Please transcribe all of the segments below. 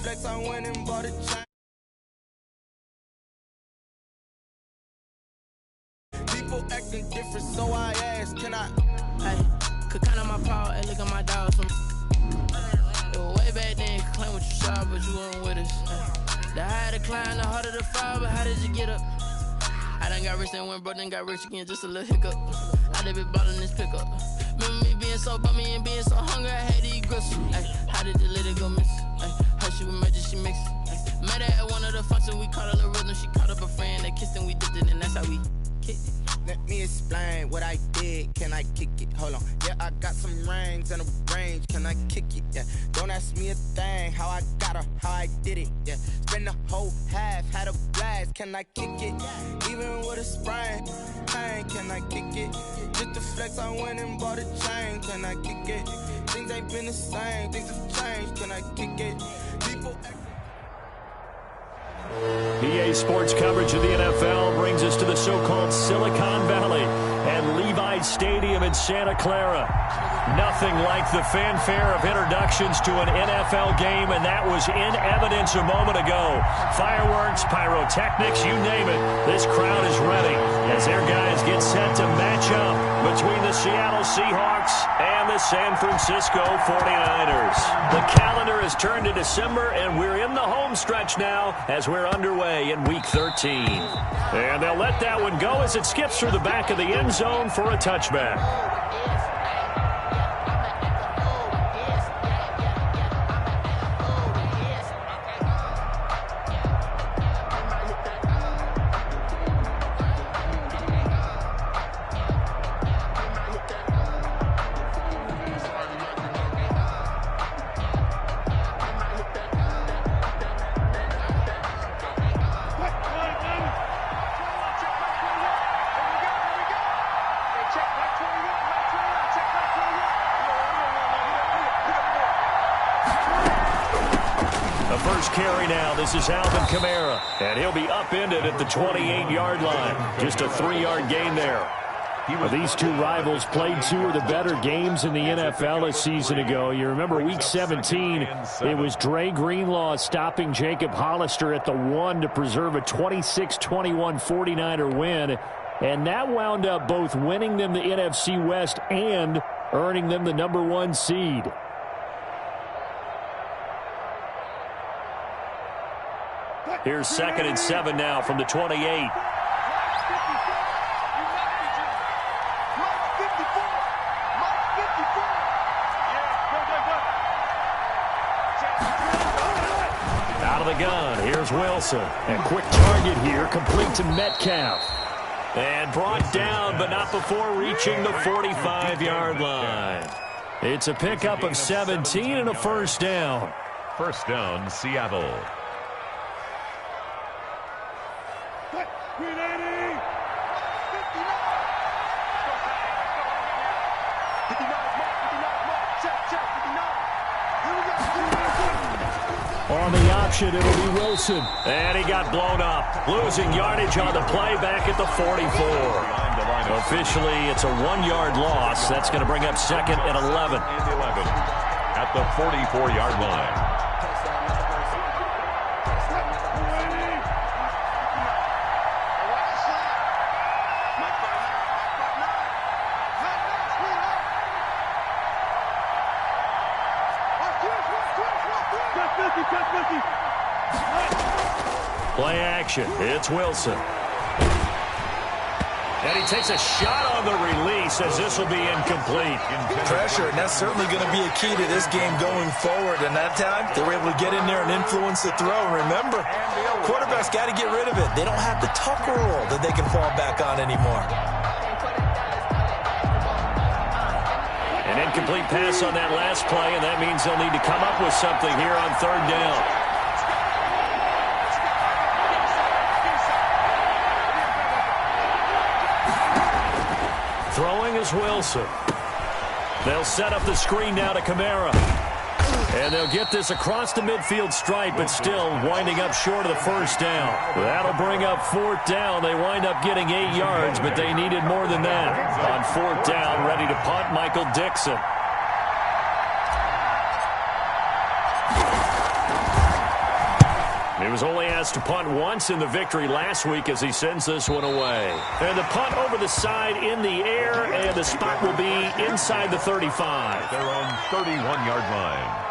flex, I went and bought a chain. People acting different, so I asked, can I? Hey, could count on my power, hey, look at my dogs. It was way back then, could claim what you saw, but you weren't with us. The higher the climb, the harder the fall, but how did you get up? I done got rich and went broke, then got rich again, just a little hiccup. I done been ballin' this pickup. Remember me being so bummy and being so hungry, I had to eat gristle. Ay, how did the little go miss? Ay, how she was magic, she mixed. Ay, met her at one of the functions, we caught a little rhythm. She caught up a friend, they kissed and we dipped it, and that's how we kicked it. Let me explain what I did. Can I kick it? Hold on. Yeah, I got some rings and a range. Can I kick it? Yeah. Don't ask me a thing. How I got her, how I did it. Yeah. Spend the whole half, had a blast. Can I kick it? Even with a sprain, pain. Can I kick it? Just to flex, I went and bought a chain. Can I kick it? Things ain't been the same. Things have changed. Can I kick it? People. EA Sports coverage of the NFL brings us to the so-called Silicon Valley and Levi's Stadium in Santa Clara. Nothing like the fanfare of introductions to an NFL game, and that was in evidence a moment ago. Fireworks, pyrotechnics, you name it. This crowd is ready as their guys get set to match up between the Seattle Seahawks and the San Francisco 49ers. The calendar has turned to December, and we're in the home stretch now as we're underway in Week 13. And they'll let that one go as it skips through the back of the end zone for a touchback. Carry now. This is Alvin Kamara, and he'll be upended at the 28-yard line. Just a 3-yard gain there. Well, these two rivals played two of the better games in the NFL a season ago. You remember Week 17, it was Dre Greenlaw stopping Jacob Hollister at the 1 to preserve a 26-21 49er win, and that wound up both winning them the NFC West and earning them the #1 seed. Here's 2nd and 7 now from the 28. Out of the gun, here's Wilson. And quick target here, complete to Metcalf. And brought down, but not before reaching the 45-yard line. It's a pickup of 17 and a first down. First down, Seattle. On the option, it'll be Wilson. And he got blown up. Losing yardage on the play back at the 44. Officially, it's a 1-yard loss. That's going to bring up 2nd and 11. At the 44-yard line. Play action. It's Wilson. And he takes a shot on the release as this will be incomplete. Pressure, and that's certainly going to be a key to this game going forward. And that time, they were able to get in there and influence the throw. Remember, quarterbacks got to get rid of it. They don't have the Tucker rule that they can fall back on anymore. An incomplete pass on that last play, and that means they'll need to come up with something here on 3rd down. Throwing is Wilson. They'll set up the screen now to Kamara. And they'll get this across the midfield stripe, but still winding up short of the first down. That'll bring up 4th down. They wind up getting 8 yards, but they needed more than that. On 4th down, ready to punt, Michael Dixon. He was only asked to punt once in the victory last week as he sends this one away. And the punt over the side in the air, and the spot will be inside the 35. They're on 31-yard line.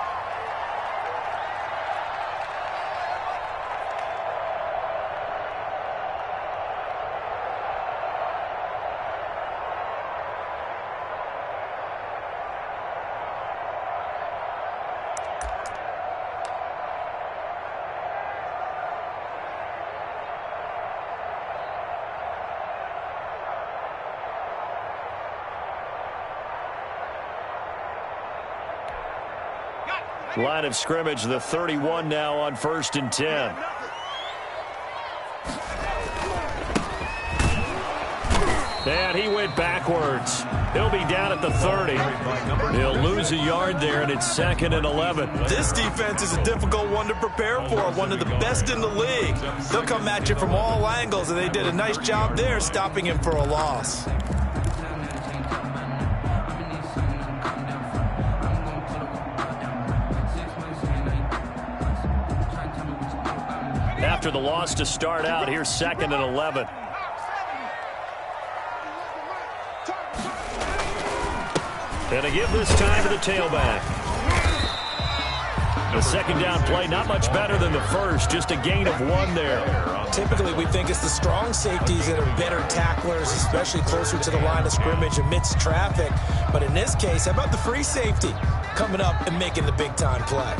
Line of scrimmage, the 31 now on 1st and 10. And he went backwards. He'll be down at the 30. He'll lose a yard there, and it's 2nd and 11. This defense is a difficult one to prepare for, one of the best in the league. They'll come at you from all angles, and they did a nice job there stopping him for a loss. After the loss to start out, here's 2nd and 11. And a give this time to the tailback. The second down play, not much better than the first, just a gain of 1 there. Typically, we think it's the strong safeties that are better tacklers, especially closer to the line of scrimmage amidst traffic. But in this case, how about the free safety coming up and making the big-time play?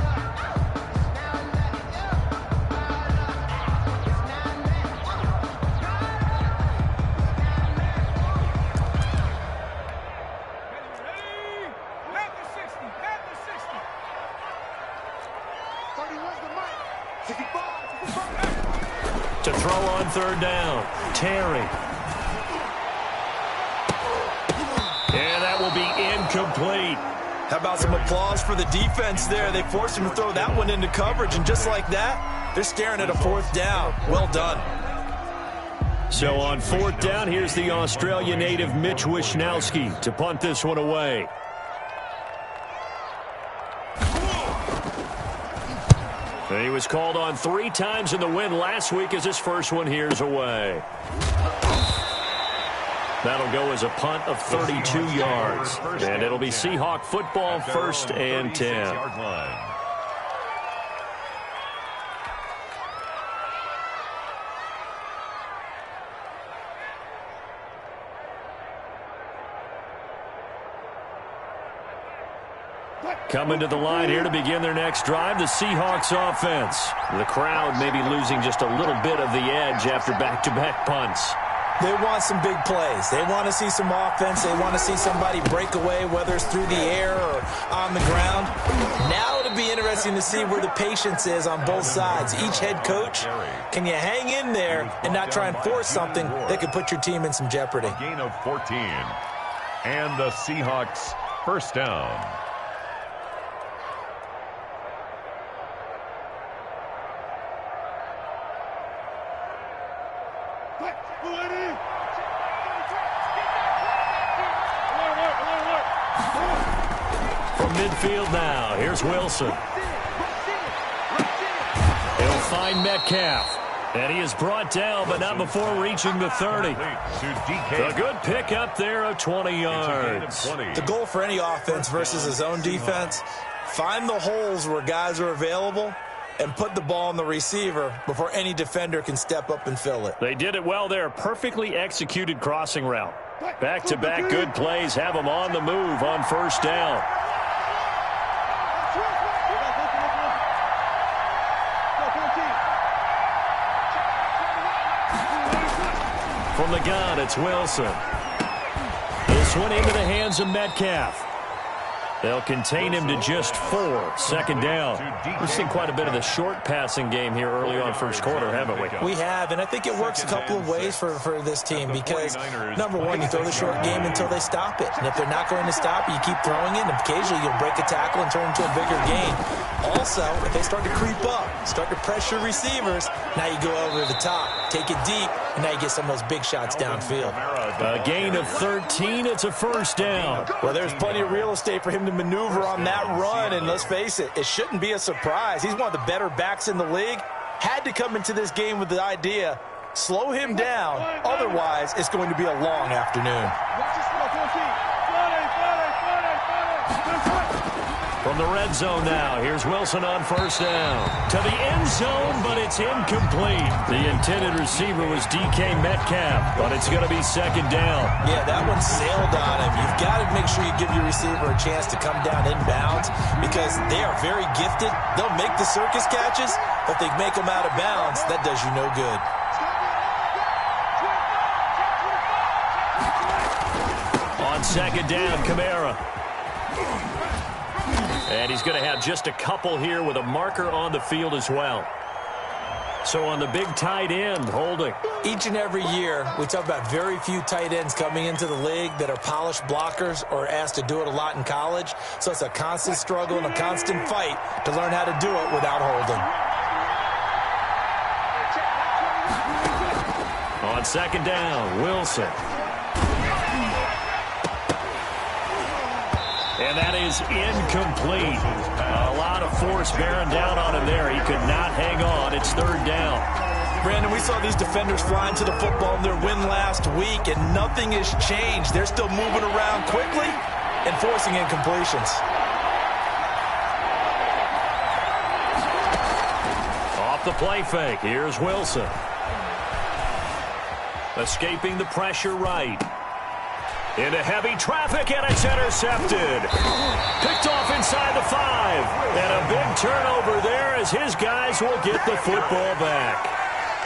To throw on 3rd down, Terry. And that will be incomplete. How about some applause for the defense there? They forced him to throw that one into coverage, and just like that, they're staring at a 4th down. Well done. So on 4th down, here's the Australia native Mitch Wishnowski to punt this one away. He was called on 3 times in the win last week as his first one here's away. That'll go as a punt of 32 yards. And it'll be Seahawk football, 1st and 10. Coming to the line here to begin their next drive, the Seahawks offense. The crowd may be losing just a little bit of the edge after back-to-back punts. They want some big plays. They want to see some offense. They want to see somebody break away, whether it's through the air or on the ground. Now it'll be interesting to see where the patience is on both sides. Each head coach, can you hang in there and not try and force something that could put your team in some jeopardy? Gain of 14. And the Seahawks 1st down. Midfield now. Here's Wilson. He'll find Metcalf. And he is brought down, but not before reaching the 30. A good pick up there of 20 yards. The goal for any offense versus his own defense, find the holes where guys are available and put the ball on the receiver before any defender can step up and fill it. They did it well there. Perfectly executed crossing route. Back-to-back good plays have them on the move on 1st down. From the gun, it's Wilson. This one into the hands of Metcalf. They'll contain him to just 4. 2nd down. We've seen quite a bit of the short passing game here early on 1st quarter, haven't we? We have, and I think it works a couple of ways for this team because, number one, you throw the short game until they stop it. And if they're not going to stop it, you keep throwing it, and occasionally you'll break a tackle and turn into a bigger gain. Also, if they start to creep up, start to pressure receivers, now you go over the top, take it deep, and now you get some of those big shots downfield. A gain of 13, it's a 1st down. Well, there's plenty of real estate for him to maneuver on that run, and let's face it, it shouldn't be a surprise. He's one of the better backs in the league. had to come into this game with the idea, slow him down, otherwise it's going to be a long afternoon. From the red zone now, here's Wilson on first down. To the end zone, but it's incomplete. The intended receiver was DK Metcalf, but it's going to be second down. Yeah, that one sailed on him. You've got to make sure you give your receiver a chance to come down inbounds because they are very gifted. They'll make the circus catches, but if they make them out of bounds, that does you no good. On second down, Kamara. And he's going to have just a couple here with a marker on the field as well. So on the big tight end, holding. Each and every year, we talk about very few tight ends coming into the league that are polished blockers or asked to do it a lot in college. So it's a constant struggle and a constant fight to learn how to do it without holding. On second down, Wilson. And that is incomplete. A lot of force bearing down on him there. He could not hang on. It's third down. Brandon, we saw these defenders flying to the football in their win last week, and nothing has changed. They're still moving around quickly and forcing incompletions. Off the play fake. Here's Wilson. Escaping the pressure right. Into heavy traffic, and it's intercepted. Picked off inside the 5. And a big turnover there as his guys will get the football back.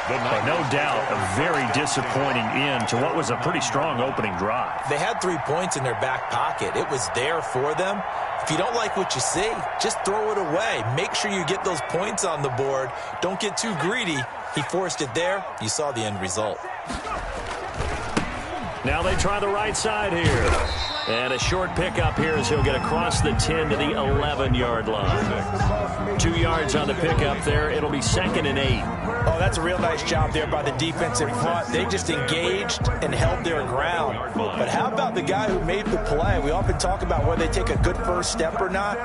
But no doubt, a very disappointing end to what was a pretty strong opening drive. They had 3 points in their back pocket. It was there for them. If you don't like what you see, just throw it away. Make sure you get those points on the board. Don't get too greedy. He forced it there. You saw the end result. Now they try the right side here. And a short pickup here as he'll get across the 10 to the 11-yard line. 2 yards on the pickup there. It'll be second and 8. Oh, that's a real nice job there by the defense in front. They just engaged and held their ground. But how about the guy who made the play? We often talk about whether they take a good first step or not.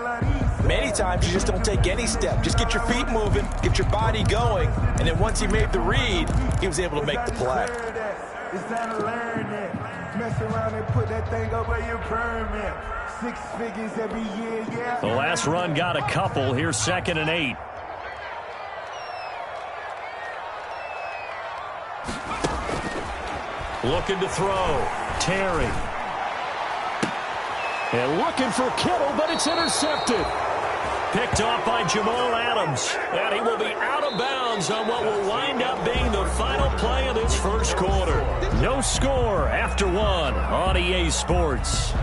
Many times you just don't take any step. Just get your feet moving, get your body going, and then once he made the read, he was able to make the play. It's time to learn that. Mess around and put that thing over your permit. 6 figures every year, yeah. The last run got a couple. Here's second and 8. Looking to throw. Terry. And looking for Kittle, but it's intercepted. Picked off by Jamal Adams. And he will be out of bounds on what will wind up being the final play of this first quarter. No score after 1 on EA Sports.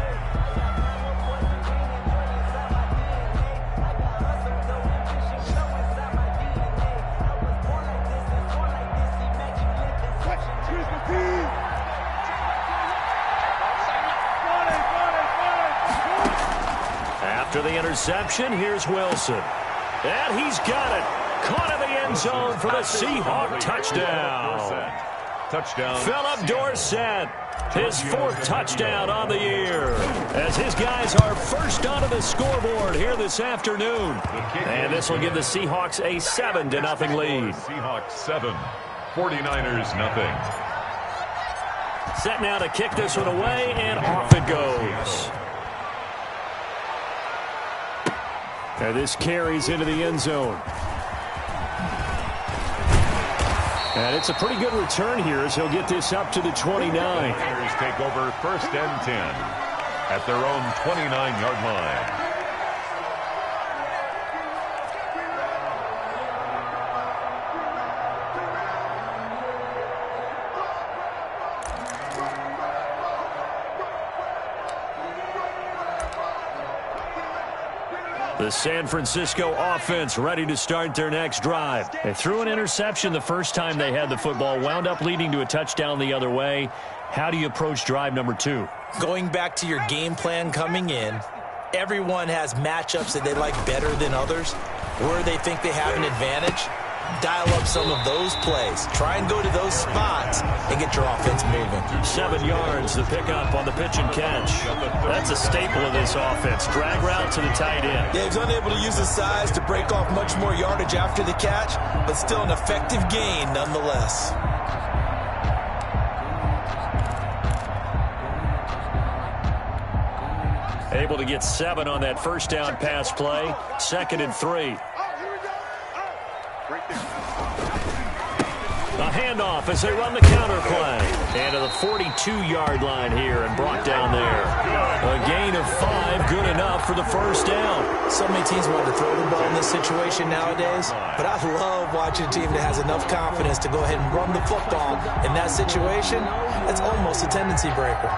After the interception, here's Wilson. And he's got it. Caught in the end zone for the Seahawk touchdown. Touchdown. Philip Dorsett, his 4th touchdown on the year. As his guys are first onto the scoreboard here this afternoon. And this will give the Seahawks a 7-0 lead. Seahawks 7, 49ers nothing. Set now to kick this one away, and off it goes. And this carries into the end zone. And it's a pretty good return here as he'll get this up to the 29. The Niners take over first and 10 at their own 29-yard line. The San Francisco offense ready to start their next drive. They threw an interception the first time they had the football, wound up leading to a touchdown the other way. How do you approach drive number 2? Going back to your game plan coming in, everyone has matchups that they like better than others, where they think they have an advantage. dial up some of those plays. Try and go to those spots and get your offense moving. 7 yards, the pickup on the pitch and catch. That's a staple of this offense. Drag route to the tight end. Yeah, he's unable to use his size to break off much more yardage after the catch, but still an effective gain nonetheless. Able to get 7 on that first down pass play. 2nd and 3. A handoff as they run the counter play. And to the 42-yard line here and brought down there. A gain of 5, good enough for the first down. So many teams want to throw the ball in this situation nowadays, but I love watching a team that has enough confidence to go ahead and run the football in that situation. That's almost a tendency breaker.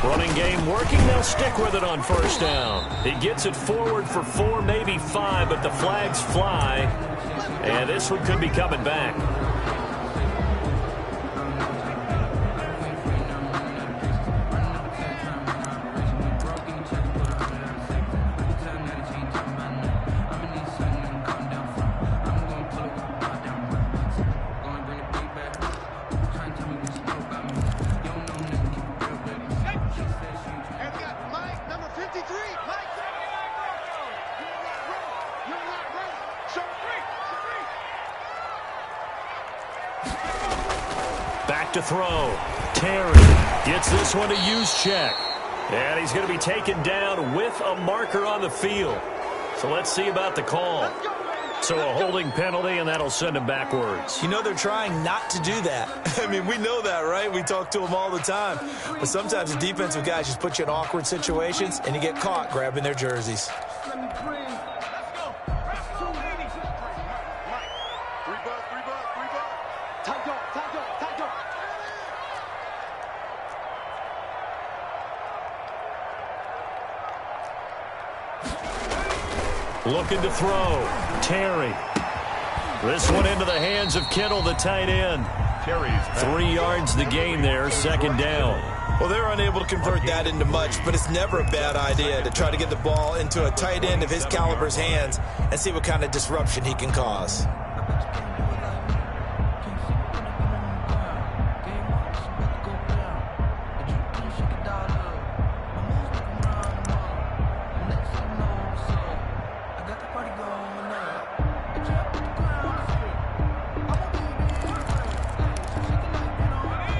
Running game working. They'll stick with it on first down. He gets it forward for 4, maybe 5, but the flags fly. And this one could be coming back. Back to throw. Terry gets this one to use check. And he's going to be taken down with a marker on the field. So let's see about the call. So a holding penalty, and that'll send him backwards. You know they're trying not to do that. I mean, we know that, right? We talk to them all the time. But sometimes the defensive guys just put you in awkward situations, and you get caught grabbing their jerseys. Looking to throw. Terry. This one into the hands of Kittle, the tight end. 3 yards the gain there, 2nd down. Well, they're unable to convert that into much, but it's never a bad idea to try to get the ball into a tight end of his caliber's hands and see what kind of disruption he can cause.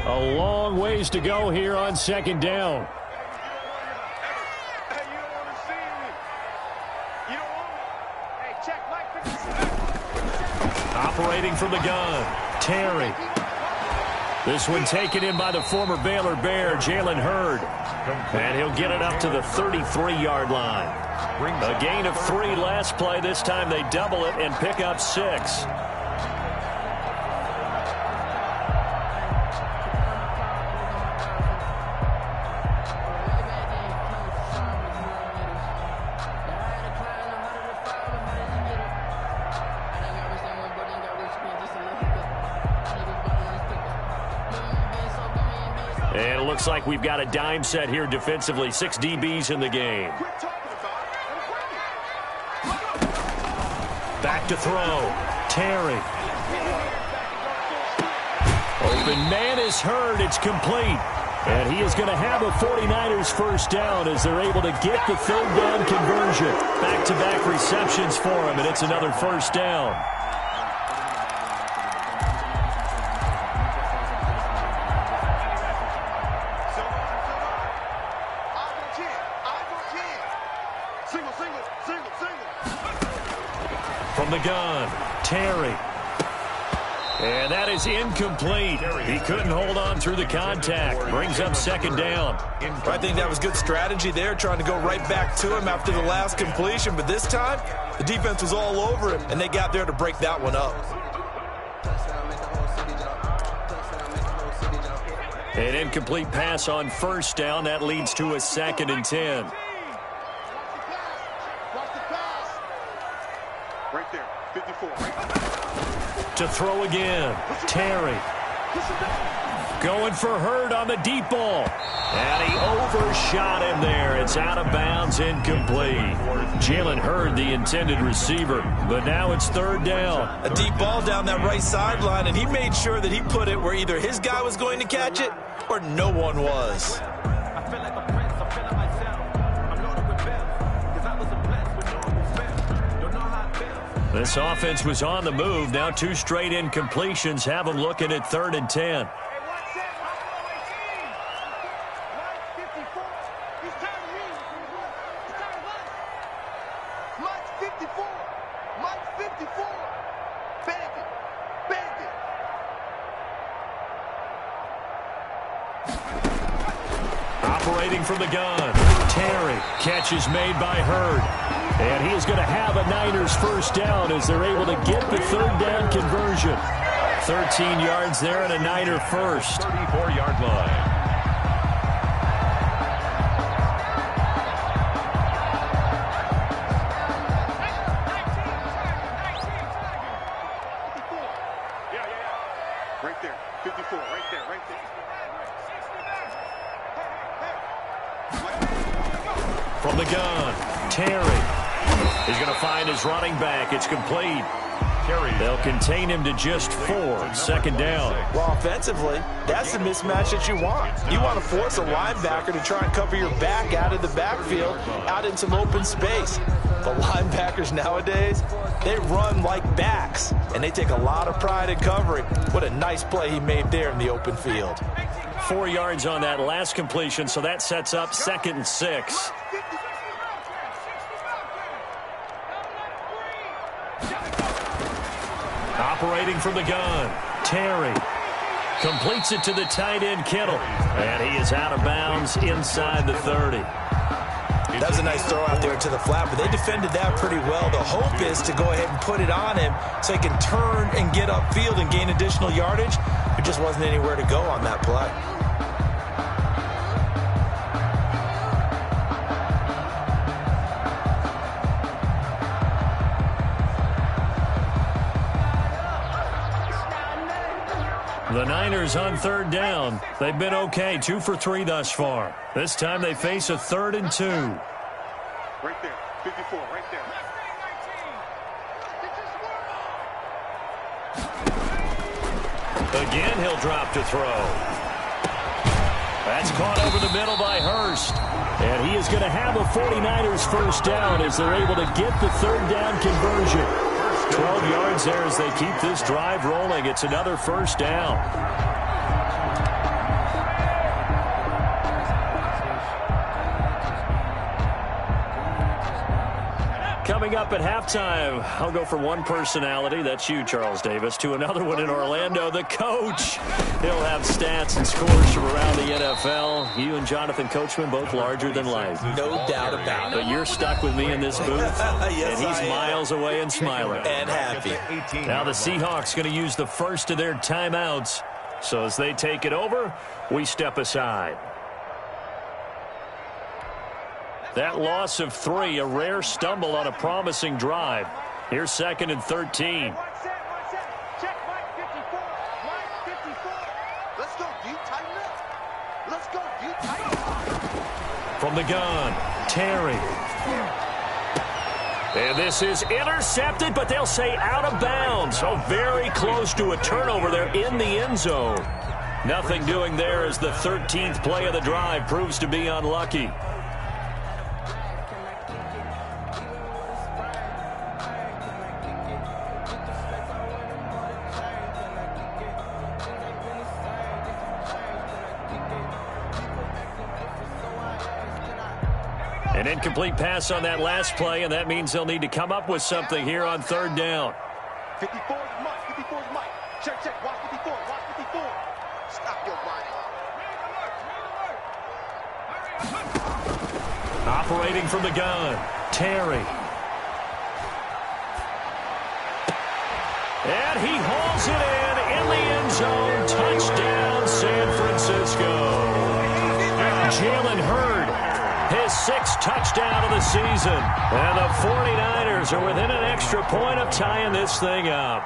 A long ways to go here on 2nd down. Operating from the gun, Terry. This one taken in by the former Baylor Bear, Jalen Hurd. And he'll get it up to the 33-yard line. A gain of 3 last play. This time they double it and pick up 6. And it looks like we've got a dime set here defensively. 6 DBs in the game. Back to throw. Terry. Open man is Hurd. It's complete. And he is going to have a 49ers first down as they're able to get the 3rd down conversion. Back-to-back receptions for him, and it's another first down. From the gun, Terry. And that is incomplete. He couldn't hold on through the contact. Brings up second down. I think that was good strategy there, trying to go right back to him after the last completion. But this time, the defense was all over him, and they got there to break that one up. An incomplete pass on first down. That leads to a 2nd and 10. Right there, 54. To throw again. Terry. Going for Hurd on the deep ball. And he overshot him there. It's out of bounds, incomplete. Jalen Hurd, the intended receiver. But now it's 3rd down. A deep ball down that right sideline, and he made sure that he put it where either his guy was going to catch it or no one was. This offense was on the move. Now 2 straight incompletions have them looking at 3rd and 10. Operating from the gun. Terry. Catch is made by Hurd. And he is going to have a Niners first down as they're able to get the 3rd down conversion. 13 yards there and a Niner first. 34-yard line. Right there, 54, right there, right there. From the gun, Terry. He's going to find his running back. It's complete. They'll contain him to just 4. 2nd down. Well, offensively, that's the mismatch that you want. You want to force a linebacker to try and cover your back out of the backfield, out in some open space. The linebackers nowadays, they run like backs, and they take a lot of pride in covering. What a nice play he made there in the open field. 4 yards on that last completion, so that sets up 2nd and 6. Operating from the gun, Terry completes it to the tight end, Kittle, and he is out of bounds inside the 30. That was a nice throw out there to the flat, but they defended that pretty well. The hope is to go ahead and put it on him so he can turn and get upfield and gain additional yardage. There just wasn't anywhere to go on that play. The Niners on 3rd down. They've been okay, 2 for 3 thus far. This time they face a 3rd and 2. Right there, 54, right there. Again, he'll drop to throw. That's caught over the middle by Hurst. And he is going to have a 49ers first down as they're able to get the 3rd down conversion. 12 yards there as they keep this drive rolling. It's another first down. Coming up at halftime, I'll go from one personality, that's you, Charles Davis, to another one in Orlando, the coach. He'll have stats and scores from around the NFL. You and Jonathan Coachman, both larger than life. No doubt about it. But you're stuck with me in this booth, Yes, and he's miles away and smiling. And happy. Now the Seahawks going to use the first of their timeouts. So as they take it over, we step aside. That loss of 3, a rare stumble on a promising drive. Here's 2nd and 13. Check Mike 54. Mike 54. Let's go deep, tighten up. Let's go deep, tighten up. From the gun, Terry. And this is intercepted, but they'll say out of bounds. So very close to a turnover there in the end zone. Nothing doing there as the 13th play of the drive proves to be unlucky. An incomplete pass on that last play, and that means they'll need to come up with something here on 3rd down. 54's Mike. 54's Mike. Check, check. Watch 54. Watch 54. Stop your whining. Operating from the gun, Terry. And he hauls it in the end zone. Touchdown, San Francisco. Jalen Hurd, his 6th touchdown of the season. And the 49ers are within an extra point of tying this thing up.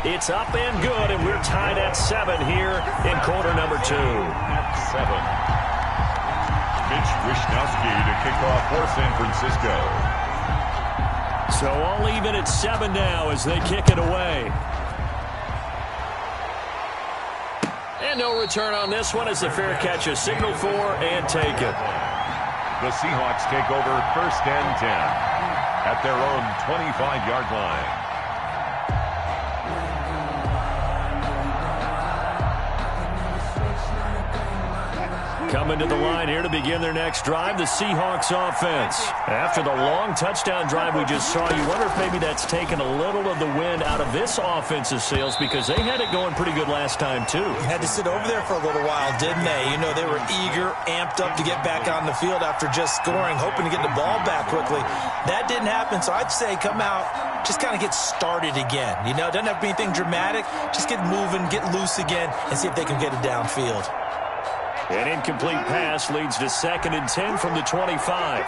It's up and good, and we're tied at 7 here in quarter number 2. At 7. Mitch Wishnowski to kick off for San Francisco. So all even at 7 now as they kick it away. And no return on this one as the fair catch is signaled for and taken. The Seahawks take over 1st and 10 at their own 25-yard line. Coming to the line here to begin their next drive, the Seahawks offense. After the long touchdown drive we just saw, you wonder if maybe that's taken a little of the wind out of this offense's sails because they had it going pretty good last time, too. Had to sit over there for a little while, didn't they? You know, they were eager, amped up to get back on the field after just scoring, hoping to get the ball back quickly. That didn't happen, so I'd say come out, just kind of get started again. You know, it doesn't have to be anything dramatic. Just get moving, get loose again, and see if they can get it downfield. An incomplete pass leads to 2nd and 10 from the 25.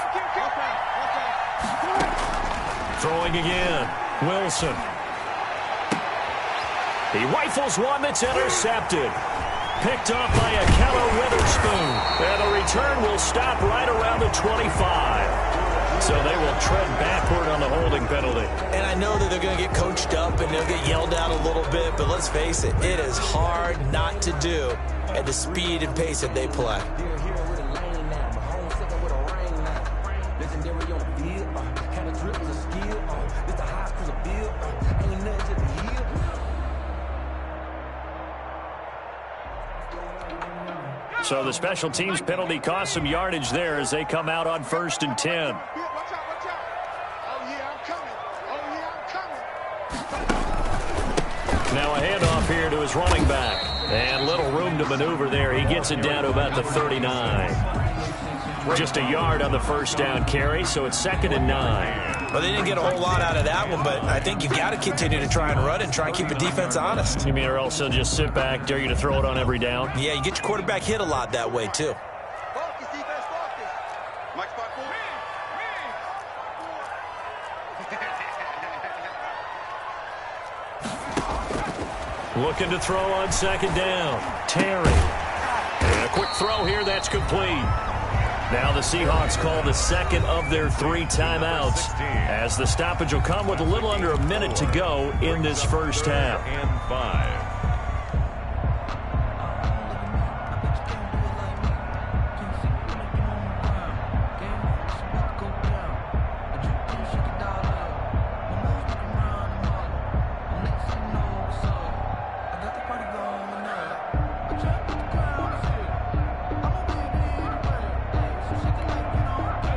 Throwing again. Wilson. He rifles one that's intercepted. Picked off by Akello Witherspoon. And the return will stop right around the 25. So they will tread backward on the holding penalty. And I know that they're going to get coached up and they'll get yelled at a little bit, but let's face it, it is hard not to do at the speed and pace that they play. So the special teams penalty cost some yardage there as they come out on 1st and 10. Now a handoff here to his running back. And little room to maneuver there. He gets it down to about the 39. Just a yard on the 1st down carry, so it's 2nd and 9. Well, they didn't get a whole lot out of that one, but I think you've got to continue to try and run and try and keep the defense honest. You mean or else they'll just sit back, dare you to throw it on every down? Yeah, you get your quarterback hit a lot that way, too. Focus, defense, focus. Mike spot 4. Looking to throw on 2nd down. Terry. And a quick throw here, that's complete. Now the Seahawks call the 2nd of their 3 timeouts as the stoppage will come with a little under a minute to go in this first half. And 5.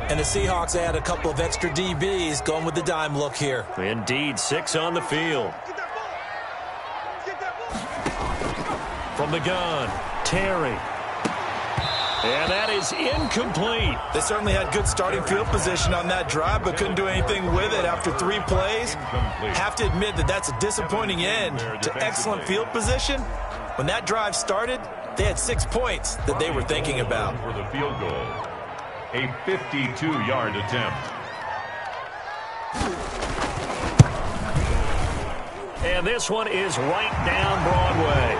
And the Seahawks add a couple of extra DBs going with the dime look here. Indeed, 6 on the field. From the gun, Terry. And that is incomplete. They certainly had good starting field position on that drive, but couldn't do anything with it after 3 plays. Have to admit that that's a disappointing end to excellent field position. When that drive started, they had 6 points that they were thinking about. For the field goal. A 52-yard attempt. And this one is right down Broadway.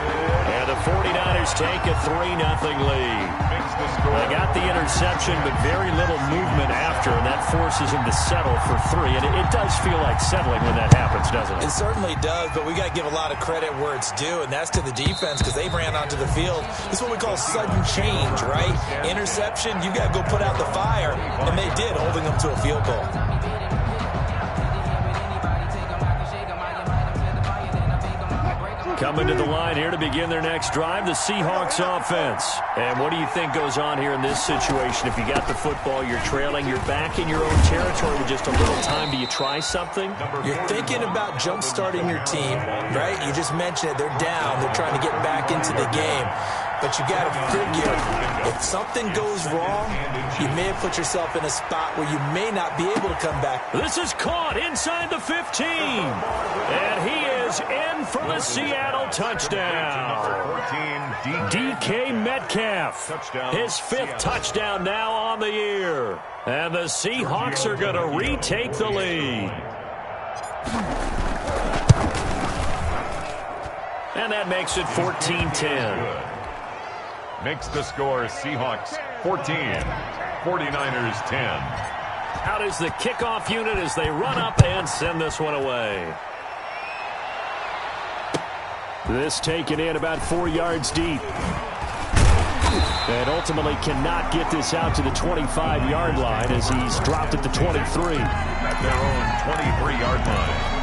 And the 49ers take a 3-0 lead. They got the interception, but very little movement after, and that forces them to settle for 3. And it does feel like settling when that happens, doesn't it? It certainly does, but we got to give a lot of credit where it's due, and that's to the defense because they ran onto the field. This is what we call sudden change, right? Interception, you got to go put out the fire, and they did, holding them to a field goal. Coming to the line here to begin their next drive, the Seahawks offense. And what do you think goes on here in this situation? If you got the football, you're trailing, you're back in your own territory with just a little time. Do you try something? You're thinking about jump-starting your team, right? You just mentioned it. They're down. They're trying to get back into the game. But you got to figure, if something goes wrong, you may have put yourself in a spot where you may not be able to come back. This is caught inside the 15. And he is in for the Seattle touchdown. DK Metcalf, his 5th touchdown now on the year. And the Seahawks are going to retake the lead. And that makes it 14-10. Makes the score Seahawks 14, 49ers 10. Out is the kickoff unit as they run up and send this one away. This taken in about 4 yards deep. And ultimately cannot get this out to the 25-yard line as he's dropped at the 23. At their own 23-yard line.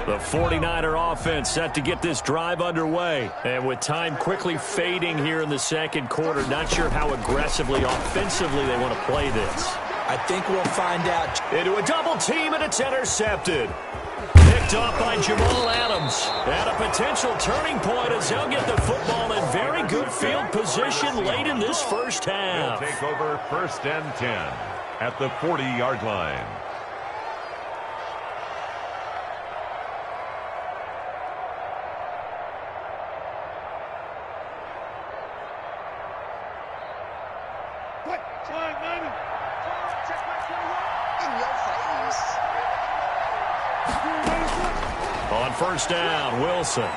The 49er offense set to get this drive underway. And with time quickly fading here in the second quarter, not sure how aggressively, offensively they want to play this. I think we'll find out. Into a double team, and it's intercepted. Picked off by Jamal Adams. And a potential turning point as they'll get the football in very good field position late in this first half. They'll take over 1st and 10 at the 40-yard line. On 1st down, Wilson.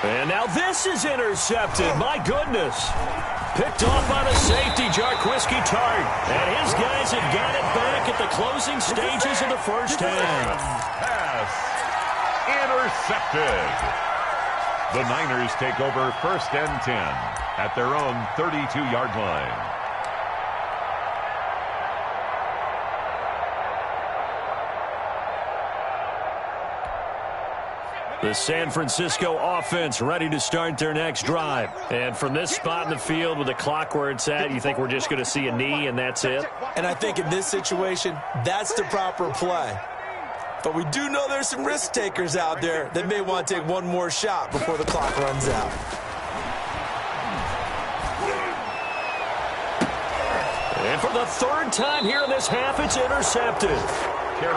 And now this is intercepted. My goodness. Picked off by the safety, Jarquiski Tart. And his guys have got it back at the closing stages of the first half. Pass intercepted. The Niners take over 1st and 10 at their own 32-yard line. The San Francisco offense ready to start their next drive. And from this spot in the field with the clock where it's at, you think we're just going to see a knee and that's it? And I think in this situation, that's the proper play. But we do know there's some risk takers out there that may want to take one more shot before the clock runs out. And for the 3rd time here in this half, it's intercepted.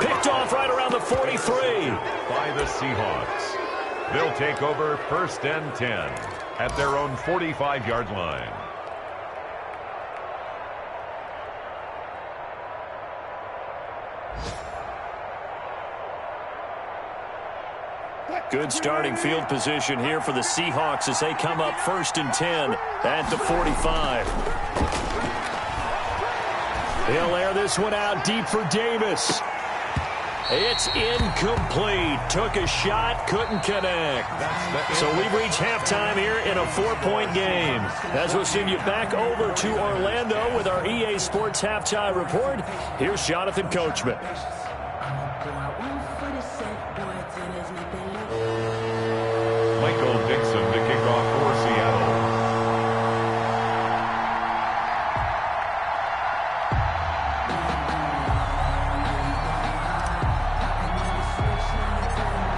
Picked off right around the 43. By the Seahawks. They'll take over 1st and 10 at their own 45-yard line. Good starting field position here for the Seahawks as they come up 1st and 10 at the 45. He'll air this one out deep for Davis. It's incomplete. Took a shot, couldn't connect. So we've reached halftime here in a 4-point game. As we'll send you back over to Orlando with our EA Sports Halftime Report, here's Jonathan Coachman. Michael Dixon to kick off for Seattle.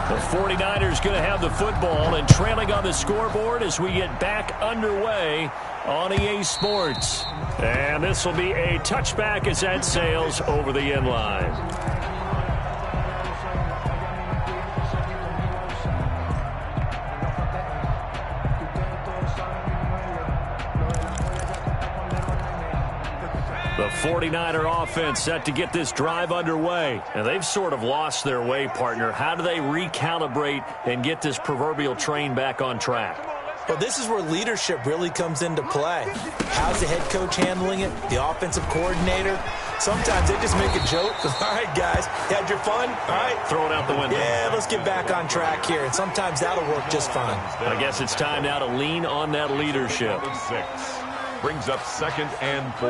The 49ers going to have the football and trailing on the scoreboard as we get back underway on EA Sports. And this will be a touchback as that sails over the end line. The 49er offense set to get this drive underway. And they've sort of lost their way, partner. How do they recalibrate and get this proverbial train back on track? Well, this is where leadership really comes into play. How's the head coach handling it? The offensive coordinator? Sometimes they just make a joke. All right, guys, you had your fun? All right. Throw it out the window. Yeah, let's get back on track here. And sometimes that'll work just fine. I guess it's time now to lean on that leadership. 6 brings up 2nd and 4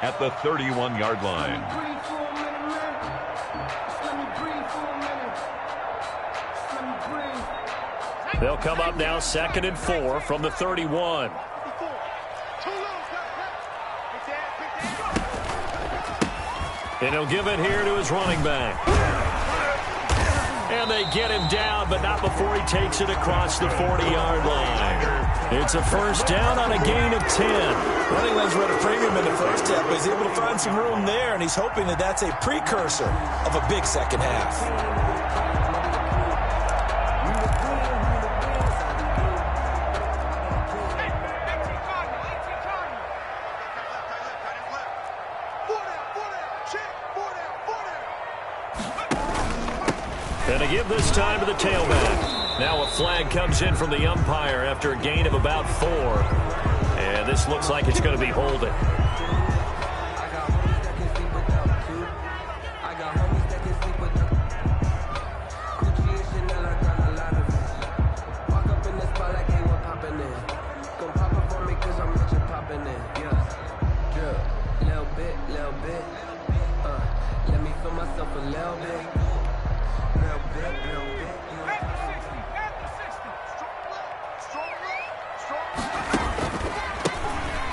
at the 31-yard line. They'll come up now 2nd and 4 from the 31. And he'll give it here to his running back. And they get him down, but not before he takes it across the 40-yard line. It's a first down on a gain of 10. Running lanes were at a premium in the first half, but he's able to find some room there, and he's hoping that that's a precursor of a big second half. And to give this time to the tailback. Now a flag comes in from the umpire after a gain of about 4. And this looks like it's going to be holding.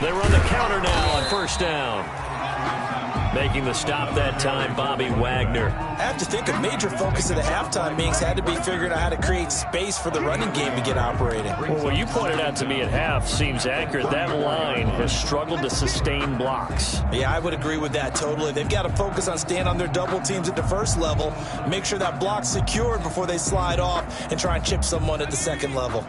They run the counter now on first down. Making the stop that time, Bobby Wagner. I have to think a major focus of the halftime meetings had to be figuring out how to create space for the running game to get operating. Well, what you pointed out to me at half seems accurate. That line has struggled to sustain blocks. Yeah, I would agree with that totally. They've got to focus on staying on their double teams at the first level, make sure that block's secured before they slide off and try and chip someone at the second level.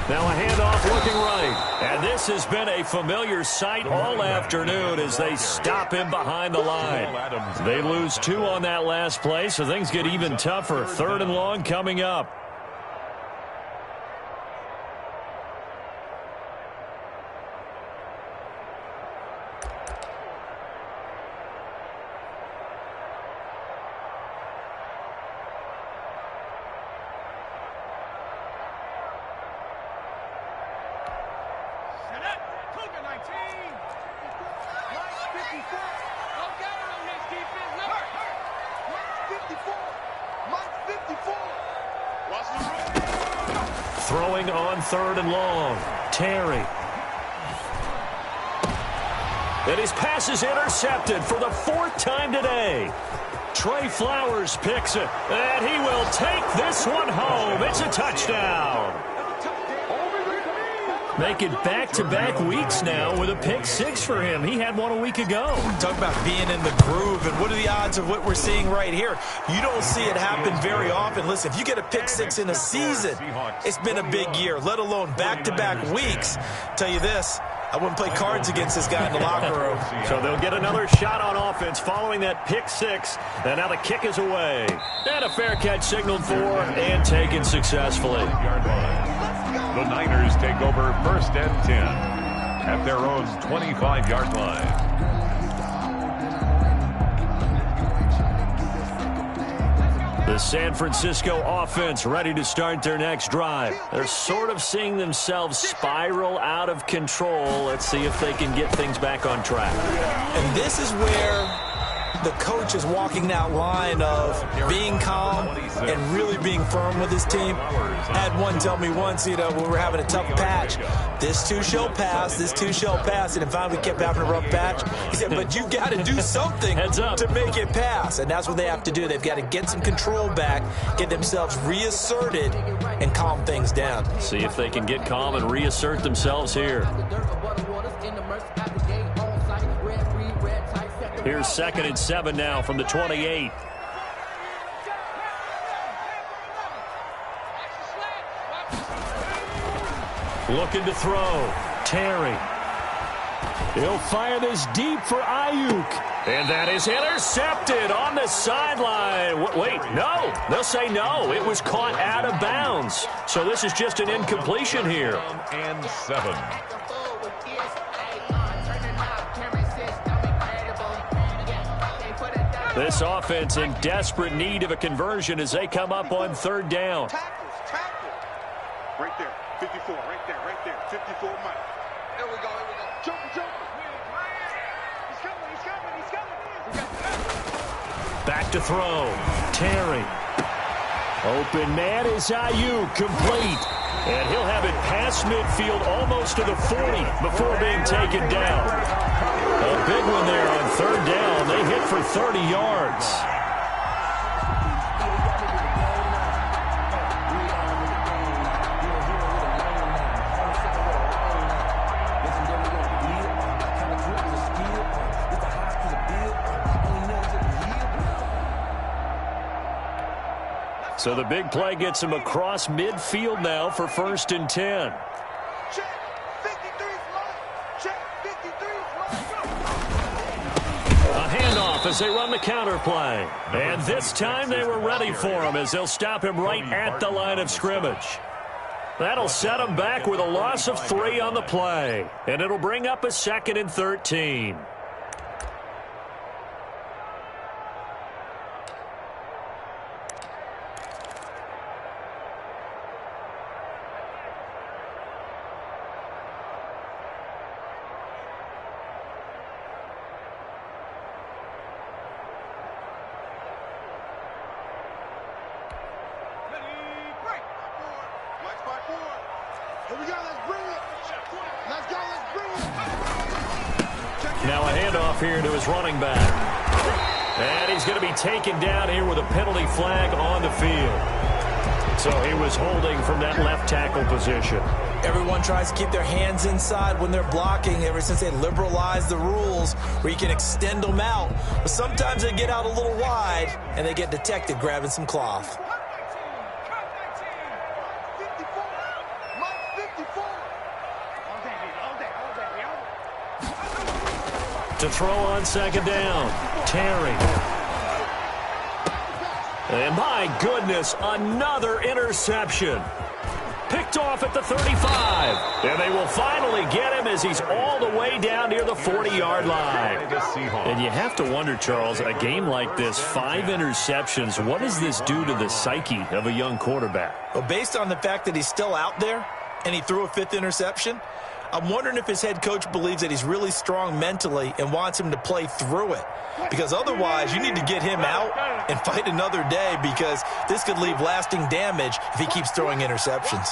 Now a handoff looking right. And this has been a familiar sight all afternoon as they stop him behind the line. They lose 2 on that last play, so things get even tougher. 3rd and long coming up. Throwing on 3rd and long. Terry. And his pass is intercepted for the 4th time today. Trey Flowers picks it. And he will take this one home. It's a touchdown. Make it back-to-back weeks now with a pick 6 for him. He had one a week ago. Talk about being in the groove, and what are the odds of what we're seeing right here? You don't see it happen very often. Listen, if you get a pick 6 in a season, it's been a big year, let alone back-to-back weeks. Tell you this, I wouldn't play cards against this guy in the locker room. So they'll get another shot on offense following that pick 6. And now the kick is away. And a fair catch signaled for and taken successfully. The Niners take over 1st and 10 at their own 25-yard line. The San Francisco offense ready to start their next drive. They're sort of seeing themselves spiral out of control. Let's see if they can get things back on track. And this is where the coach is walking that line of being calm and really being firm with his team. I had one tell me once, when we were having a tough patch, this too shall pass, this too shall pass, and if finally we kept having a rough patch, he said, but you got to do something to make it pass, and that's what they have to do. They've got to get some control back, get themselves reasserted, and calm things down. See if they can get calm and reassert themselves here. Here's 2nd and 7 now from the 28. Looking to throw. Terry. He'll fire this deep for Ayuk. And that is intercepted on the sideline. Wait, no. They'll say no. It was caught out of bounds. So this is just an incompletion here. And 7. This offense in desperate need of a conversion as they come up on 3rd down. Tackles. Right there, 54, right there, 54 Mike. Here we go. Jump. He's coming. Back to throw. Terry. Open man is Ayuk, complete. And he'll have it past midfield almost to the 40 before being taken down. A big one there on 3rd down. They hit for 30 yards. So the big play gets him across midfield now for 1st and 10. Check, 53's right. Check, 53's right. A handoff as they run the counter play. And this time they were ready for him as they'll stop him right at the line of scrimmage. That'll set him back with a loss of 3 on the play. And it'll bring up a 2nd and 13. Here we go, let's bring it. Let's go, let's bring it. Now a handoff here to his running back. And he's going to be taken down here with a penalty flag on the field. So he was holding from that left tackle position. Everyone tries to keep their hands inside when they're blocking ever since they liberalized the rules where you can extend them out. But sometimes they get out a little wide and they get detected grabbing some cloth. To throw on 2nd down, Terry. And my goodness, another interception. Picked off at the 35. And they will finally get him as he's all the way down near the 40-yard line. And you have to wonder, Charles, a game like this, 5 interceptions, what does this do to the psyche of a young quarterback? Well, based on the fact that he's still out there and he threw a 5th interception, I'm wondering if his head coach believes that he's really strong mentally and wants him to play through it. Because otherwise, you need to get him out and fight another day because this could leave lasting damage if he keeps throwing interceptions.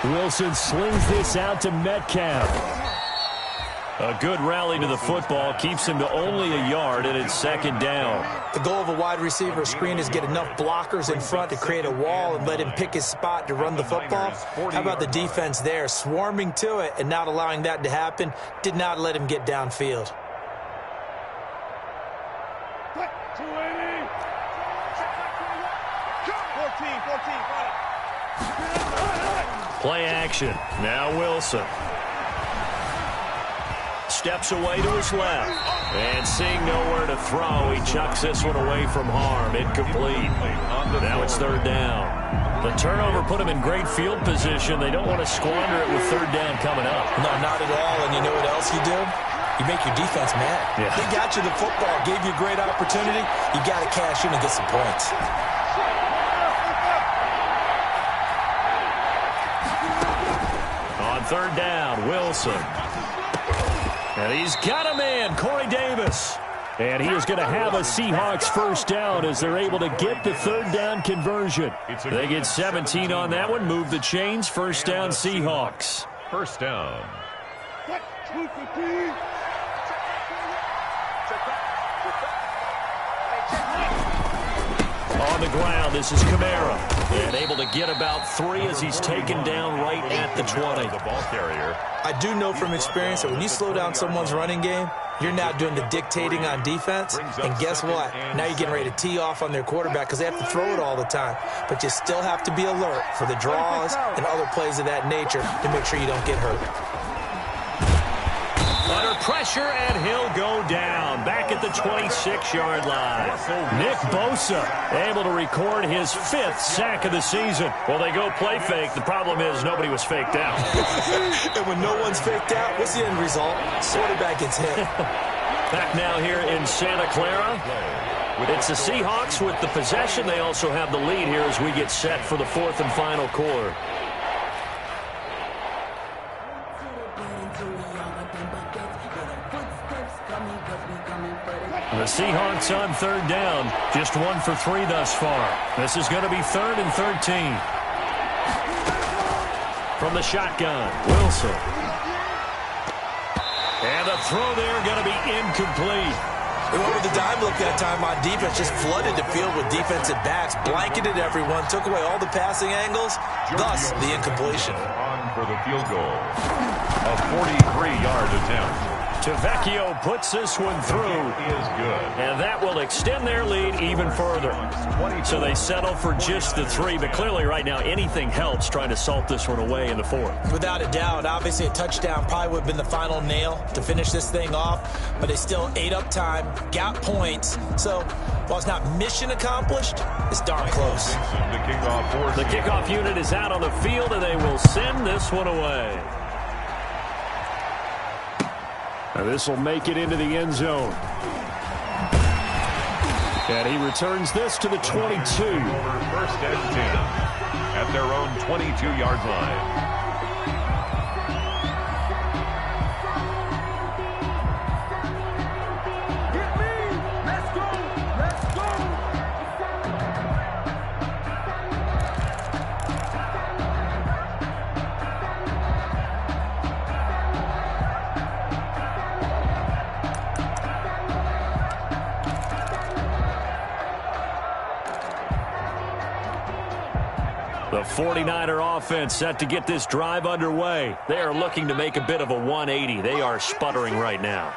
Wilson slings this out to Metcalf. A good rally to the football keeps him to only a yard, and it's 2nd down. The goal of a wide receiver screen is get enough blockers in front to create a wall and let him pick his spot to run the football. How about the defense there, swarming to it and not allowing that to happen? Did not let him get downfield. Play action. Now Wilson. Steps away to his left. And seeing nowhere to throw, he chucks this one away from harm. Incomplete. Now it's 3rd down. The turnover put him in great field position. They don't want to squander it with 3rd down coming up. No, not at all. And you know what else you do? You make your defense mad. Yeah. They got you the football, gave you a great opportunity. You got to cash in and get some points. On 3rd down, Wilson. And he's got him in, Corey Davis. And he is going to have a Seahawks 1st down as they're able to get the 3rd down conversion. They get 17 on that one, move the chains, 1st down Seahawks. 1st down. On the ground, this is Kamara. And able to get about 3 as he's taken down right at the 20. The ball carrier. I do know from experience that when you slow down someone's running game, you're now doing the dictating on defense. And guess what? Now you're getting ready to tee off on their quarterback because they have to throw it all the time. But you still have to be alert for the draws and other plays of that nature to make sure you don't get hurt. Under pressure, and he'll go down. Back at the 26-yard line. Nick Bosa able to record his 5th sack of the season. Well, they go play fake. The problem is nobody was faked out. And when no one's faked out, what's the end result? Quarterback gets hit. Back now here in Santa Clara. It's the Seahawks with the possession. They also have the lead here as we get set for the 4th and final quarter. The Seahawks on 3rd down. Just 1 for 3 thus far. This is going to be 3rd and 13. From the shotgun, Wilson. And the throw there going to be incomplete. They went with the dime look that time on defense. Just flooded the field with defensive backs. Blanketed everyone. Took away all the passing angles. Thus, the incompletion. On for the field goal. A 43-yard attempt. Tavecchio puts this one through. Is good. And that will extend their lead even further. So they settle for just the 3. But clearly right now anything helps trying to salt this one away in the 4th. Without a doubt. Obviously a touchdown probably would have been the final nail to finish this thing off. But they still ate up time. Got points. So while it's not mission accomplished, it's darn close. The kickoff unit is out on the field and they will send this one away. Now this will make it into the end zone. And he returns this to the 22. 1st and 10 at their own 22-yard line. The 49er offense set to get this drive underway. They are looking to make a bit of a 180. They are sputtering right now.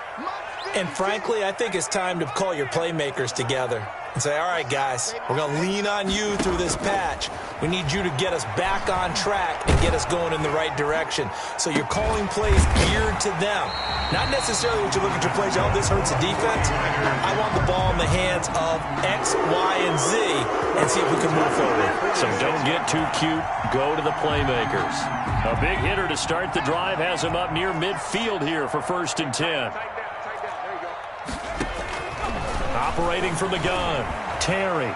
And frankly, I think it's time to call your playmakers together and say, all right, guys, we're going to lean on you through this patch. We need you to get us back on track and get us going in the right direction. So you're calling plays geared to them. Not necessarily what you look at your plays, oh, this hurts the defense. I want the ball in the hands of X, Y, and Z and see if we can move forward. So don't get too cute. Go to the playmakers. A big hitter to start the drive has him up near midfield here for 1st and 10. Operating from the gun, Terry.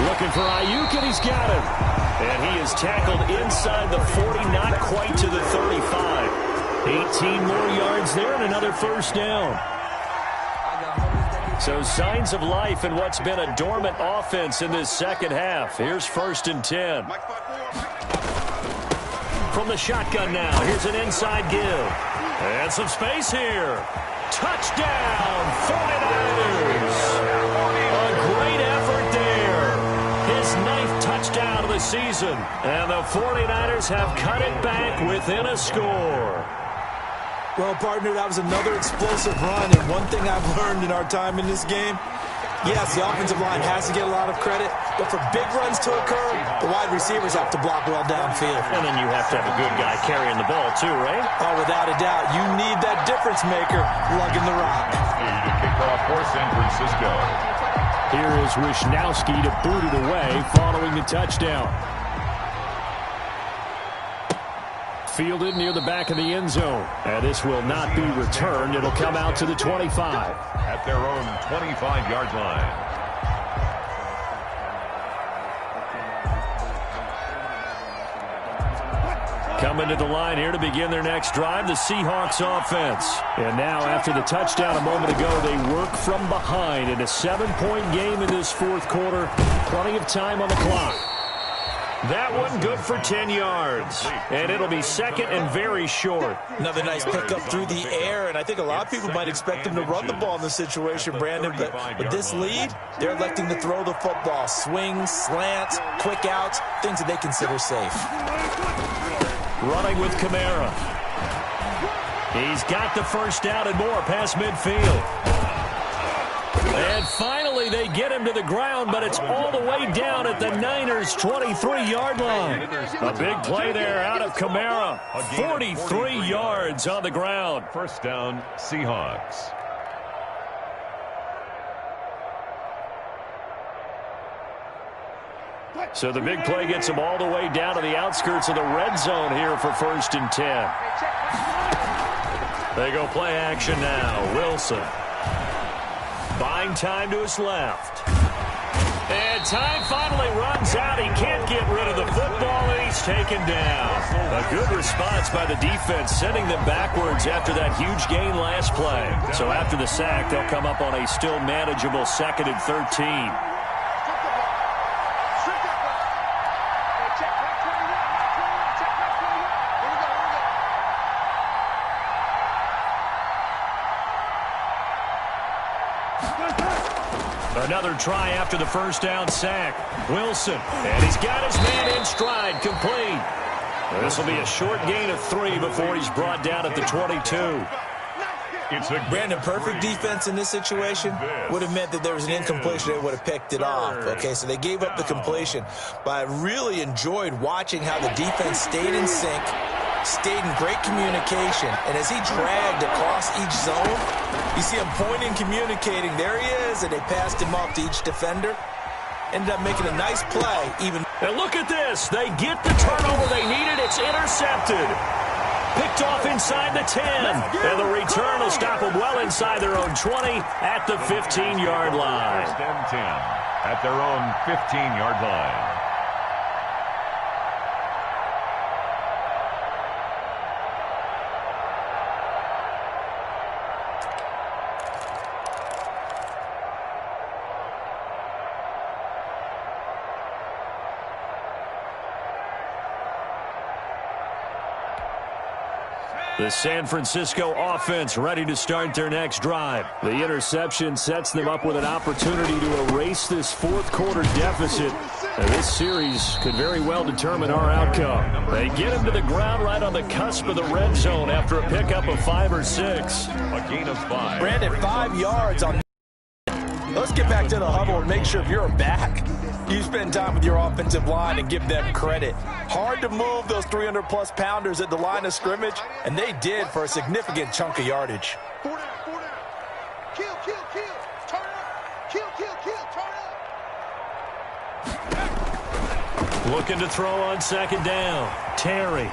Looking for Ayuk, and he's got him. And he is tackled inside the 40, not quite to the 35. 18 more yards there and another 1st down. So signs of life in what's been a dormant offense in this 2nd half. Here's 1st and 10. From the shotgun now, here's an inside give. And some space here. Touchdown, 49ers. A great effort there. His 9th touchdown of the season. And the 49ers have cut it back within a score. Well, partner, that was another explosive run. And one thing I've learned in our time in this game, yes, the offensive line has to get a lot of credit, but for big runs to occur, the wide receivers have to block well downfield. And then you have to have a good guy carrying the ball too, right? Oh, without a doubt. You need that difference maker lugging the rock. To kick off for San Francisco. Here is Wishnowski to boot it away following the touchdown. Fielded near the back of the end zone. And this will not be returned. It'll come out to the 25. At their own 25-yard line. Coming to the line here to begin their next drive, the Seahawks offense. And now after the touchdown a moment ago, they work from behind in a 7-point game in this 4th quarter. Plenty of time on the clock. That one good for 10 yards. And it'll be 2nd and very short. Another nice pickup through the air, and I think a lot of people might expect them to run the ball in this situation, Brandon, but with this lead, they're electing to throw the football. Swings, slants, quick outs, things that they consider safe. Running with Kamara. He's got the 1st down and more past midfield. And finally, they get him to the ground, but it's all the way down at the Niners' 23-yard line. A big play there out of Kamara. 43 yards on the ground. First down, Seahawks. So the big play gets them all the way down to the outskirts of the red zone here for 1st and 10. They go play action now. Wilson. Buying time to his left. And time finally runs out. He can't get rid of the football, and he's taken down. A good response by the defense, sending them backwards after that huge gain last play. So after the sack, they'll come up on a still manageable 2nd and 13. Another try after the first down sack. Wilson, and he's got his man in stride, complete. This will be a short gain of 3 before he's brought down at the 22. Brandon, perfect defense in this situation would have meant that there was an incompletion. They would have picked it off. Okay, so they gave up the completion. But I really enjoyed watching how the defense stayed in sync, stayed in great communication, and as he dragged across each zone, you see him pointing, communicating. There he is, and they passed him off to each defender. Ended up making a nice play. And look at this. They get the turnover they needed. It's intercepted. Picked off inside the 10. And the return will stop them well inside their own 20 at the 15-yard line. First and 10 at their own 15-yard line. The San Francisco offense ready to start their next drive. The interception sets them up with an opportunity to erase this fourth-quarter deficit. And this series could very well determine our outcome. They get him to the ground right on the cusp of the red zone after a pickup of 5 or 6. A gain of 5. Brandon, 5 yards on. Let's get back to the huddle and make sure if you're back, you spend time with your offensive line and give them credit. Hard to move those 300-plus pounders at the line of scrimmage, and they did for a significant chunk of yardage. 4 down, 4 down. Kill, kill, kill. Turn up. Kill, kill, kill. Turn up. Looking to throw on 2nd down. Terry.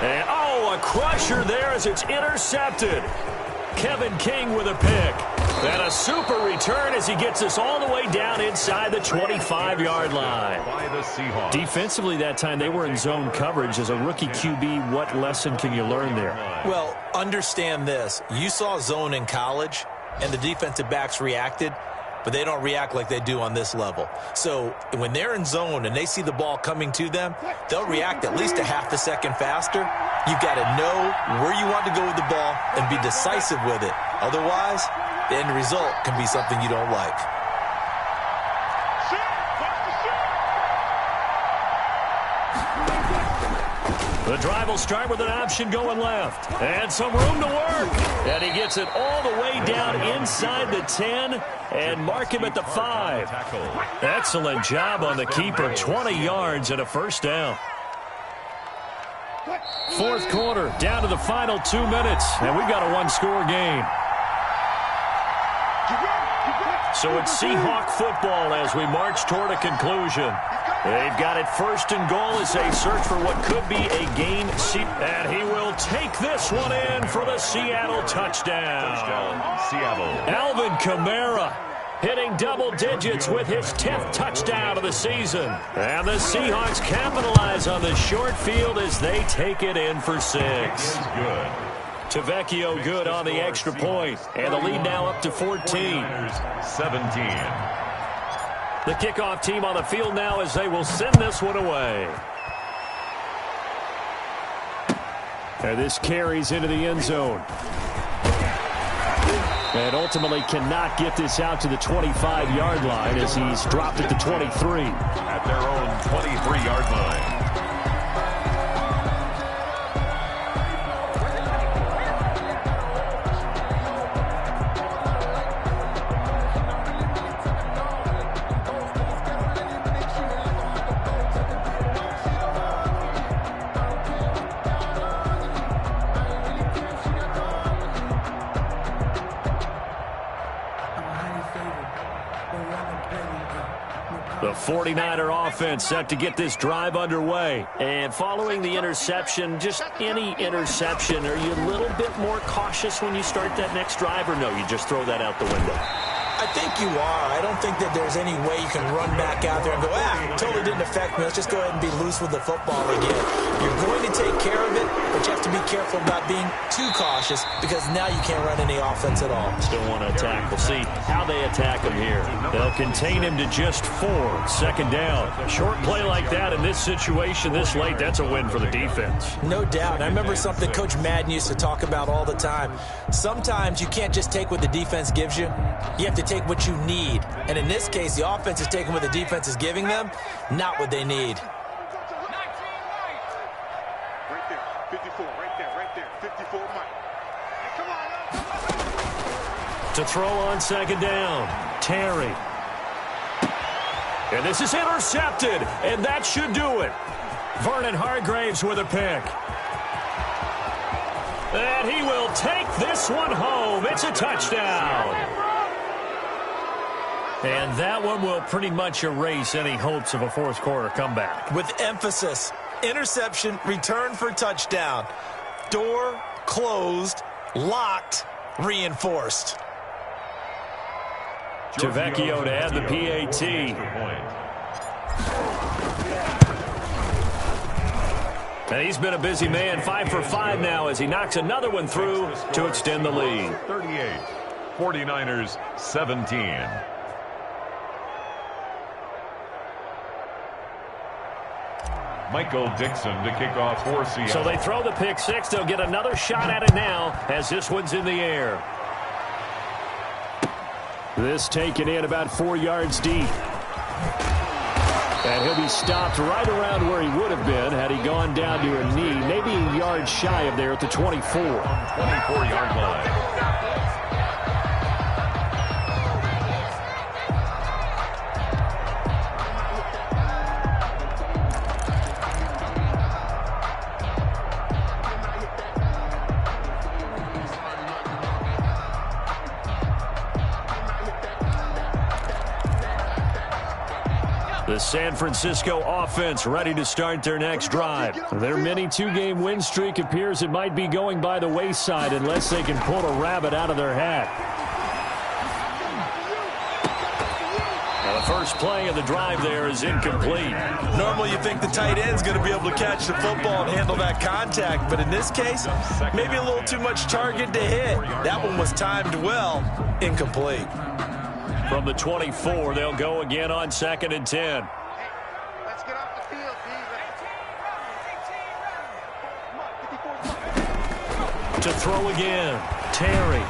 And, a crusher there as it's intercepted. Kevin King with a pick. And a super return as he gets us all the way down inside the 25-yard line. By the Seahawks. Defensively that time, they were in zone coverage. As a rookie QB, what lesson can you learn there? Well, understand this. You saw zone in college, and the defensive backs reacted, but they don't react like they do on this level. So when they're in zone and they see the ball coming to them, they'll react at least a half a second faster. You've got to know where you want to go with the ball and be decisive with it. Otherwise, the end result can be something you don't like. The drive will start with an option going left. And some room to work. And he gets it all the way down inside the 10 and mark him at the 5. Excellent job on the keeper. 20 yards and a first down. Fourth quarter, down to the final 2 minutes. And we've got a one-score game. So it's Seahawk football as we march toward a conclusion. They've got it 1st and goal as they search for what could be a gain. And he will take this one in for the Seattle touchdown. Seattle. Alvin Kamara hitting double digits with his 10th touchdown of the season. And the Seahawks capitalize on the short field as they take it in for 6. Good. Tavecchio good on the extra point. And the lead now up to 14. 17. The kickoff team on the field now as they will send this one away. And this carries into the end zone. And ultimately cannot get this out to the 25-yard line as he's dropped at the 23. At their own 23-yard line. The 49er offense set to get this drive underway. And following the interception, just any interception, are you a little bit more cautious when you start that next drive, or no, you just throw that out the window? I think you are. I don't think that there's any way you can run back out there and go, totally didn't affect me. Let's just go ahead and be loose with the football again. You're going to take care of it, but you have to be careful about being too cautious because now you can't run any offense at all. Still want to attack. We'll see how they attack him here. They'll contain him to just 4. Second down. Short play like that in this situation this late, that's a win for the defense. No doubt. And I remember something Coach Madden used to talk about all the time. Sometimes you can't just take what the defense gives you. You have to take what you need. And in this case, the offense is taking what the defense is giving them, not what they need. Right there, 54, right there, 54, Mike. Come on. To throw on second down, Terry. And this is intercepted, and that should do it. Vernon Hargraves with a pick. And he will take this one home. It's a touchdown. And that one will pretty much erase any hopes of a fourth quarter comeback. With emphasis, interception, return for touchdown. Door closed, locked, reinforced. Tavecchio to add the PAT. And he's been a busy man, 5 for 5 now as he knocks another one through to extend the lead. 38, 49ers 17. Michael Dixon to kick off for Seattle. So they throw the pick six. They'll get another shot at it now as this one's in the air. This taken in about 4 yards deep. And he'll be stopped right around where he would have been had he gone down to a knee, maybe a yard shy of there at the 24. 24-yard line. The San Francisco offense ready to start their next drive. Their mini 2-game win streak appears it might be going by the wayside unless they can pull a rabbit out of their hat. Now the first play of the drive there is incomplete. Normally you think the tight end's going to be able to catch the football and handle that contact, but in this case, maybe a little too much target to hit. That one was timed well, incomplete. From the 24, they'll go again on 2nd and 10. Let's get off the field, D. To throw again, Terry.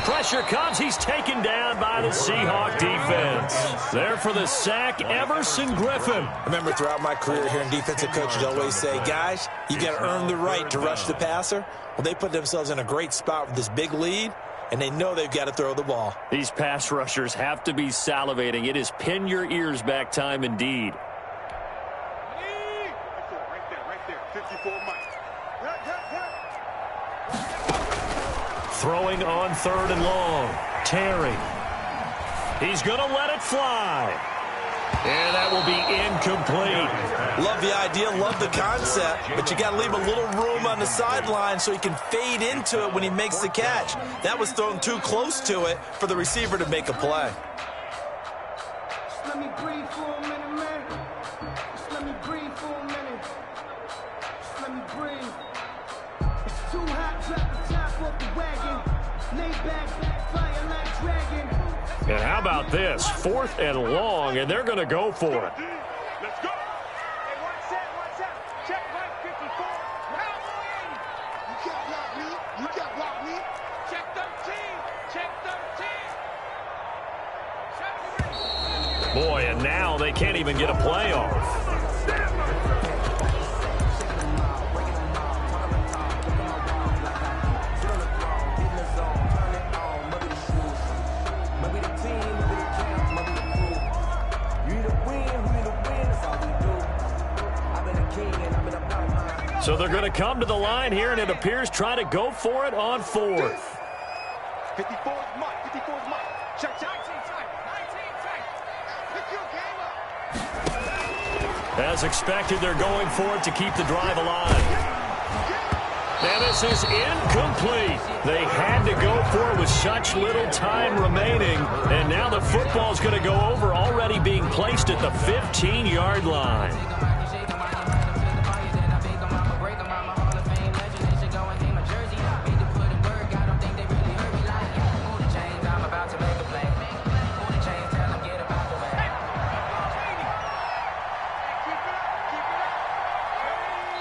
Pressure comes. He's taken down by the Seahawk defense. There for the sack, Everson Griffin. I remember throughout my career hearing defensive coaches always say, guys, you got to earn the right to rush the passer. Well, they put themselves in a great spot with this big lead, and they know they've got to throw the ball. These pass rushers have to be salivating. It is pin your ears back time indeed. Right there, 54, Mike. Throwing on 3rd and long. Terry. He's going to let it fly. And that will be incomplete. Love the idea, love the concept, but you got to leave a little room on the sideline so he can fade into it when he makes the catch. That was thrown too close to it for the receiver to make a play. Just let me breathe for a minute, man. Just let me breathe for a minute. Just let me breathe. It's too hot, drop the top off the wagon. Lay back, fire like dragon. And how about this? 4th and long, and they're going to go for it. Let's go. Hey, one set. Check Mike 54. You can't block me. You can't block me. Check 13. Boy, and now they can't even get a play off. So they're going to come to the line here, and it appears try to go for it on 4th. 54's Mike. Check. 19 tight. Pick your game up. As expected, they're going for it to keep the drive alive. And this is incomplete. They had to go for it with such little time remaining. And now the football's going to go over, already being placed at the 15-yard line.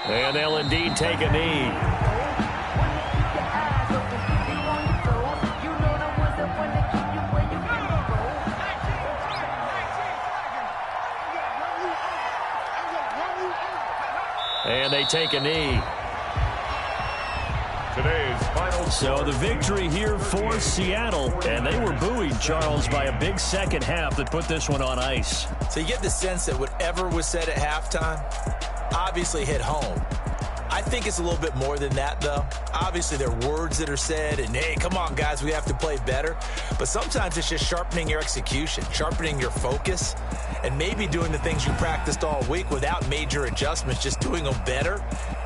And they'll indeed take a knee. And they take a knee. Today's final. So the victory here for Seattle. And they were buoyed, Charles, by a big second half that put this one on ice. So you get the sense that whatever was said at halftime obviously hit home. I think it's a little bit more than that, though. Obviously, there are words that are said, and, hey, come on, guys, we have to play better. But sometimes it's just sharpening your execution, sharpening your focus, and maybe doing the things you practiced all week without major adjustments, just doing them better,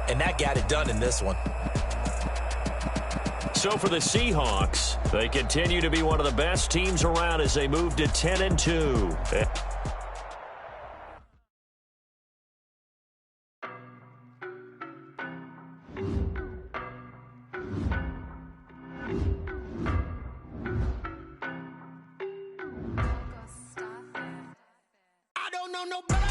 and that got it done in this one. So for the Seahawks, they continue to be one of the best teams around as they move to 10-2. I don't know nobody.